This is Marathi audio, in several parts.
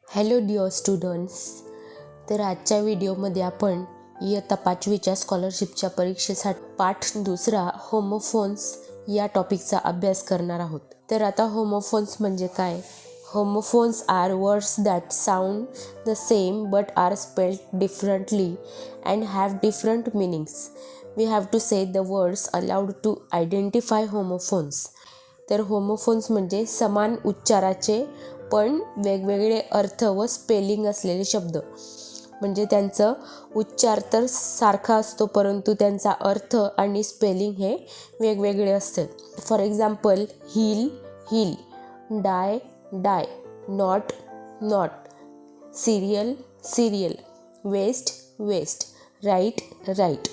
Hello dear students. तर आजच्या व्हिडिओमध्ये आपण इयत्ता 5वीच्या स्कॉलरशिपच्या परीक्षेसाठी पाठ 2 होमोफोन्स या टॉपिकचा अभ्यास करणार आहोत. तर आता होमोफोन्स म्हणजे काय? Homophones are words that sound the same but are spelled differently and have different meanings. We have to say the words aloud to identify homophones. तर होमोफोन्स म्हणजे समान उच्चाराचे पण वेगवेगळे अर्थ व स्पेलिंग असलेले शब्द. म्हणजे त्यांचं उच्चार तर सारखा असतो परंतु त्यांचा अर्थ आणि स्पेलिंग हे वेगवेगळे असते. For example heel heal, die dye, not knot, serial cereal, waste waist, right write.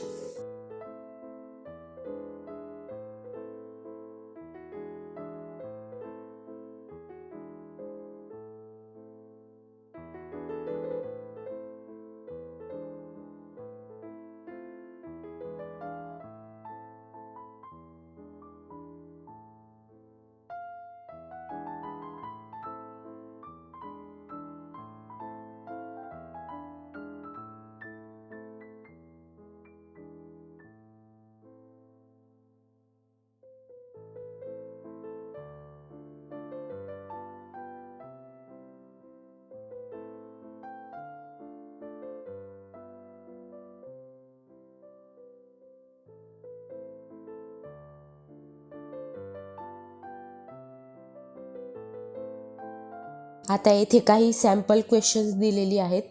आता येथे काही सॅम्पल क्वेश्चन्स दिलेली आहेत.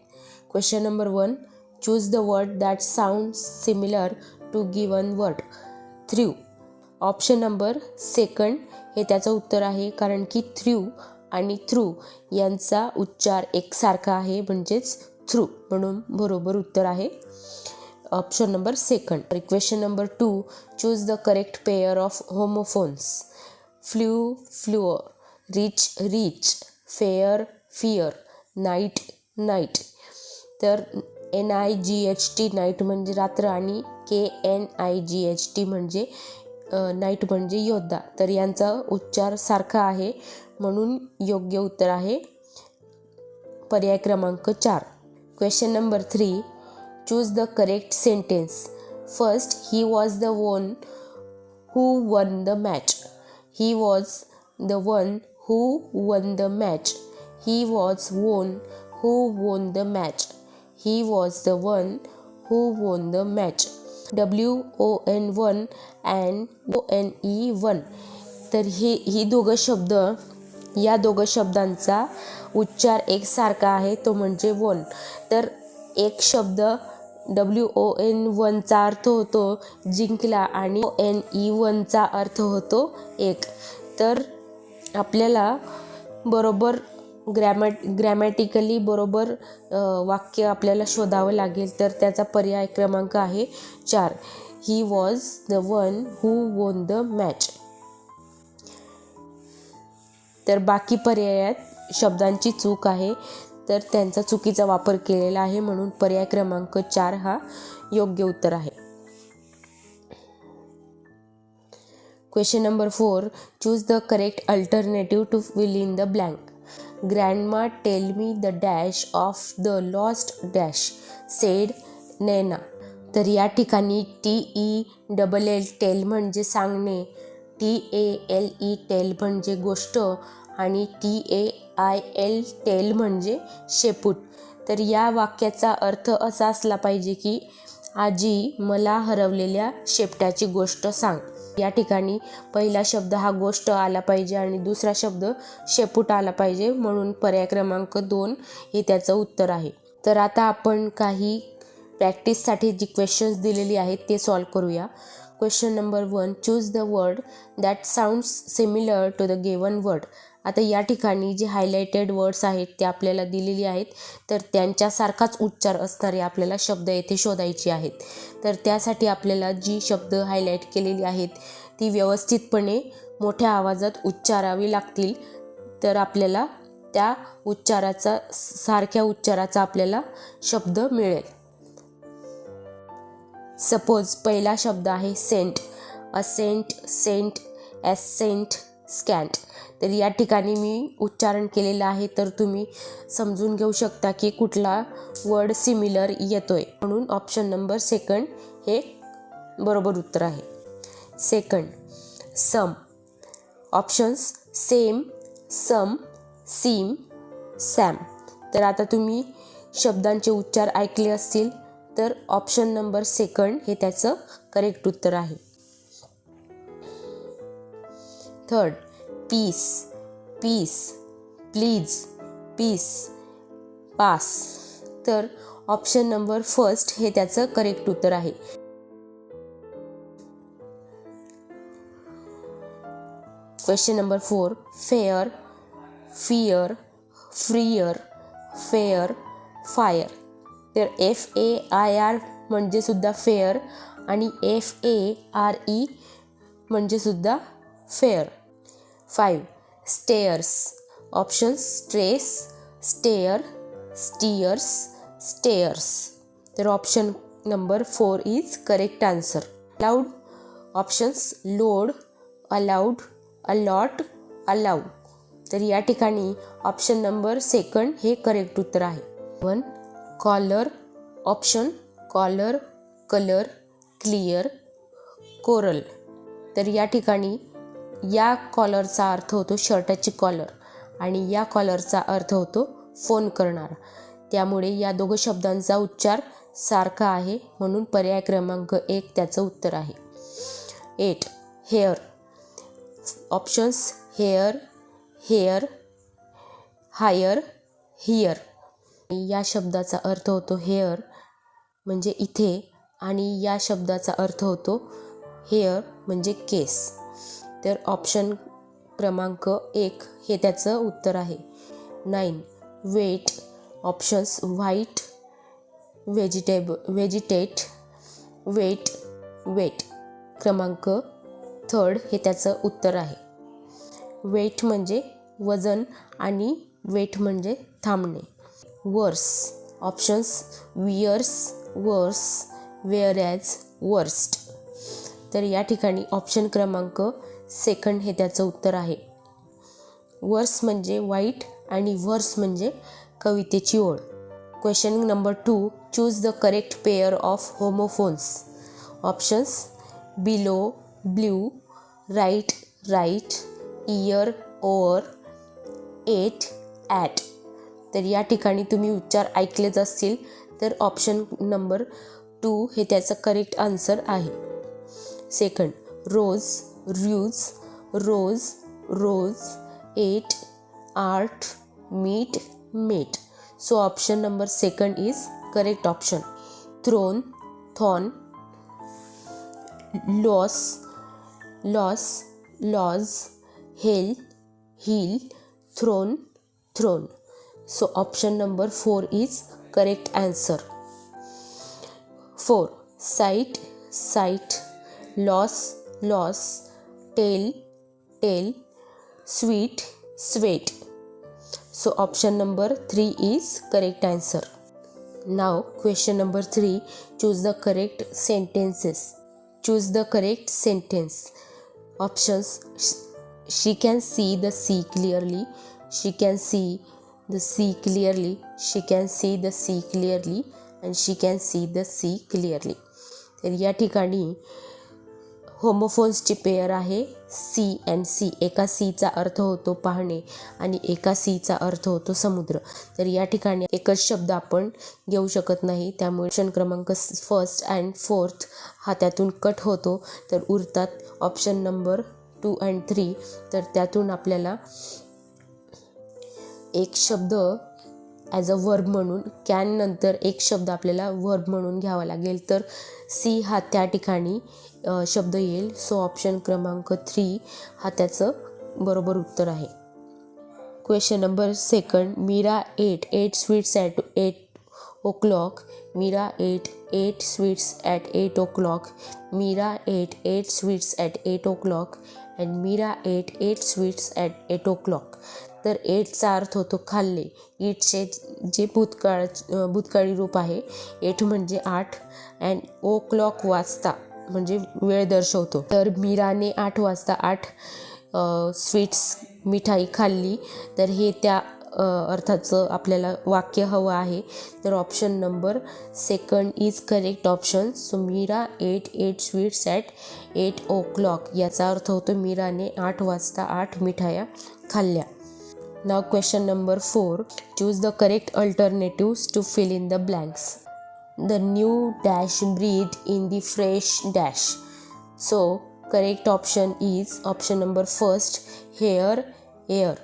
Question number 1, choose the word that sound similar to given word. Through. Option number second हे त्याचं उत्तर आहे, कारण की थ्रू आणि थ्रू यांचा उच्चार एकसारखा आहे म्हणजेच थ्रू, म्हणून बरोबर उत्तर आहे option number second. Question number 2, choose the correct pair of homophones. Flew flour, rich rich, fair fear, night knight. तर NIGHT नाईट म्हणजे रात्र आणि KNIGHT म्हणजे नाईट म्हणजे योद्धा. तर यांचा उच्चार सारखा आहे म्हणून योग्य उत्तर आहे पर्याय क्रमांक 4. Question number 3, choose the correct sentence. First, he was the one who won the match. He was the one who won the match. He was one who won the match. He was the one who won the match. WON and ONE. तर ही दोघं शब्द, या दोघं शब्दांचा उच्चार एकसारखा आहे तो म्हणजे वन. तर एक शब्द WON चा अर्थ होतो जिंकला आणि ONE चा अर्थ होतो एक. तर आपल्याला बरोबर ग्रॅमॅटिकली बरोबर वाक्य आपल्याला शोधावं लागेल. तर त्याचा पर्याय क्रमांक आहे 4. He was the one who won the match. तर बाकी पर्यायात शब्दांची चूक आहे, तर त्यांचा चुकीचा वापर केलेला आहे म्हणून पर्याय क्रमांक 4 हा योग्य उत्तर आहे. Question number 4, choose the correct alternative to fill in the blank. Grandma tell me the dash of the lost dash said Naina. तर या ठिकाणी TELL टेल म्हणजे सांगणे, TALE टेल म्हणजे गोष्ट आणि TAIL टेल म्हणजे शेपूट. तर या वाक्याचा अर्थ असा असला पाहिजे की आजी मला हरवलेल्या शेपटाची गोष्ट सांग. या ठिकाणी पहिला शब्द हा गोष्ट आला पाहिजे आणि दुसरा शब्द शेपूट आला पाहिजे म्हणून पर्याय क्रमांक 2 हे त्याचं उत्तर आहे. तर आता आपण काही प्रॅक्टिससाठी जी क्वेश्चन्स दिलेली आहेत ते सॉल्व करूया. Question number 1, choose the word that sounds similar to the given word. आता या ठिकाणी जे हायलाइटेड वर्ड्स आहेत ते आपल्याला दिलेली आहेत, तर त्यांच्यासारखाच उच्चार असणारे आपल्याला शब्द येथे शोधायचे आहेत. तर त्यासाठी आपल्याला जी शब्द हायलाईट केलेली आहेत ती व्यवस्थितपणे मोठ्या आवाजात उच्चारावी लागतील. तर आपल्याला त्या उच्चाराचा सारख्या उच्चाराचा आपल्याला शब्द मिळेल. सपोज पहिला शब्द आहे scent. Assent, cent, ascent, scant. तर या ठिकाणी मी उच्चारण केलेलं आहे, तर तुम्ही समजून घेऊ शकता की कुठला वर्ड सिमिलर येतोय. म्हणून ऑप्शन नंबर सेकंड हे बरोबर उत्तर आहे. सेकंड, सम. ऑप्शन्स सेम, सम, सीम, सॅम. तर आता तुम्ही शब्दांचे उच्चार ऐकले असतील, तर ऑप्शन नंबर सेकंड हे त्याचं करेक्ट उत्तर आहे. Third, peace, piece, please, peace, pass. तर ऑप्शन नंबर फर्स्ट हे त्याचं करेक्ट उत्तर आहे. Question number 4, fair, fear, freer, fair, fire. तर FAIR म्हणजे सुद्धा फेअर आणि FARE म्हणजे सुद्धा fair. 5, stairs. Options stress, stair, steers, stairs. तर option number 4 is correct answer. Aloud. Options load, aloud, allot, allow. तर या ठिकाणी ऑप्शन नंबर सेकंड हे करेक्ट उत्तर आहे. 1, collar. Option collar, colour, clear, coral. तर या ठिकाणी या कॉलरचा अर्थ होतो शर्टाची कॉलर आणि या कॉलरचा अर्थ होतो फोन करणारा. त्यामुळे या दोघं शब्दांचा उच्चार सारखा आहे, म्हणून पर्याय क्रमांक 1 त्याचं उत्तर आहे. 8, hair. Options hair, hare, hire, here. या शब्दाचा अर्थ होतो हेअर म्हणजे इथे आणि या शब्दाचा अर्थ होतो हेअर म्हणजे केस. तर ऑप्शन क्रमांक 1 हे त्याचं उत्तर आहे. 9, wait. Options white, vegetate, weight, wait. क्रमांक 3 हे त्याचं उत्तर आहे. वेट म्हणजे वजन आणि वेट म्हणजे थांबणे. वर्स. ऑप्शन्स वियर्स, वर्स, वेअरॅज, वर्स्ट. तर या ठिकाणी ऑप्शन क्रमांक सेकंड हे त्याचं उत्तर आहे. वर्स म्हणजे वाईट आणि वर्स म्हणजे कवितेची ओळ. Question number 2, choose the correct pair of homophones. Options below, blue, right, write, ear, oar, eight, at. तर या ठिकाणी तुम्ही उच्चार ऐकलेच असतील, तर ऑप्शन नंबर 2 हे त्याचं करेक्ट आन्सर आहे. Second, rose, ruse, rows, rose, eight, art, meet, mate. So option number second is correct option. Throne, thorn, loss, loss, lodge, hail, heal, throne, thrown. So option number 4 is correct answer. 4, sight, sight, loss, loss, tail, tail, sweet, sweat. So option number 3 is correct answer. Now question number 3, choose the correct sentences. Choose the correct sentence. Options she can see the sea clearly, she can see the sea clearly, she can see the sea clearly, and she can see the sea clearly. तर या ठिकाणी होमोफोन्सची पेअर आहे सी अँड सी. एका सीचा अर्थ होतो पाहणे आणि एका सीचा अर्थ होतो समुद्र. तर या ठिकाणी एकच शब्द आपण घेऊ शकत नाही, त्यामुळे ऑप्शन क्रमांक फर्स्ट अँड फोर्थ हा त्यातून कट होतो. तर उरतात ऑप्शन नंबर 2 अँड 3. तर त्यातून आपल्याला एक शब्द ॲज अ वर्ब म्हणून, कॅन नंतर एक शब्द आपल्याला वर्ब म्हणून घ्यावा लागेल. तर सी हा त्या ठिकाणी शब्द येईल. सो ऑप्शन क्रमांक 3 हा त्याचं बरोबर उत्तर आहे. Question number 2, Meera ate sweets at 8 o'clock. Meera ate sweets at 8 o'clock. Meera ate sweets at 8 o'clock. And Meera ate sweets at 8 o'clock. तर 8चा अर्थ होतो खाल्ले. ईटचे जे भूतकाळी रूप आहे, 8 म्हणजे 8 अँड o'clock वाजता म्हणजे वेळ दर्शवतो. तर मीराने 8 वाजता 8 स्वीट्स मिठाई खाल्ली, तर हे त्या अर्थाचं आपल्याला वाक्य हवं आहे. तर option number second is correct option. So Meera ate sweets at 8 o'clock. याचा अर्थ होतो मीराने 8 वाजता 8 मिठाया खाल्ल्या. नाव question number 4. Choose the correct alternatives to fill in the blanks. The new dash breath in the fresh dash. So correct option is option number first hair air.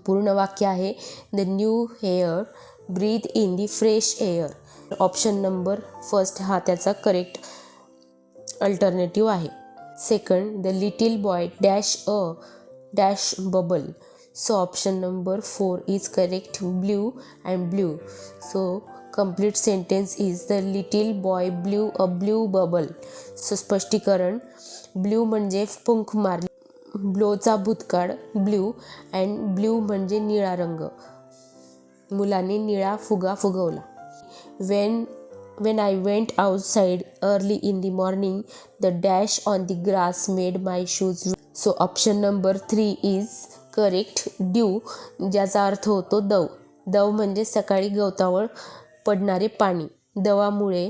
पूर्ण वाक्य आहे the new hair breath in the fresh air. Option number first हा त्याचा करेक्ट अल्टरनेटिव्ह आहे. Second the little boy dash a dash bubble. So option number 4 is correct blew and blue. So complete sentence is the little boy blew a blue bubble. So स्पष्टीकरण, ब्ल्यू म्हणजे पंख मारले, ब्लोचा भूतकाळ ब्ल्यू, अँड ब्ल्यू म्हणजे निळा रंग, मुलाने निळा फुगा फुगवला. when I went outside early in the morning, the dash on the grass made my shoes. So option number 3 is correct due, ज्याचा अर्थ होतो दव. दव म्हणजे सकाळी गवतावर पडणारे पाणी, दवामुळे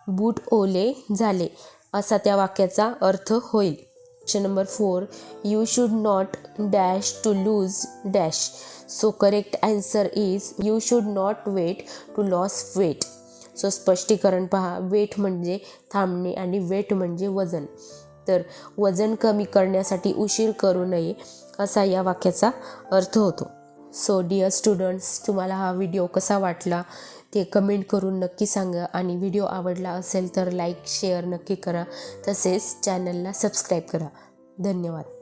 बूट ओले झाले असा त्या वाक्याचा अर्थ होईल. Option number 4 you should not dash to lose dash. So correct answer is you should not wait to loss weight. So स्पष्टीकरण पहा, वेट म्हणजे थांबणे आणि वेट म्हणजे वजन, तर वजन कमी करण्यासाठी उशीर करू नये असा या वाक्याचा अर्थ होतो. सो डिअर स्टुडंट्स, तुम्हाला हा व्हिडिओ कसा वाटला ते कमेंट करून नक्की सांगा, आणि व्हिडिओ आवडला असेल तर लाईक शेअर नक्की करा, तसेच चॅनलला सबस्क्राईब करा. धन्यवाद.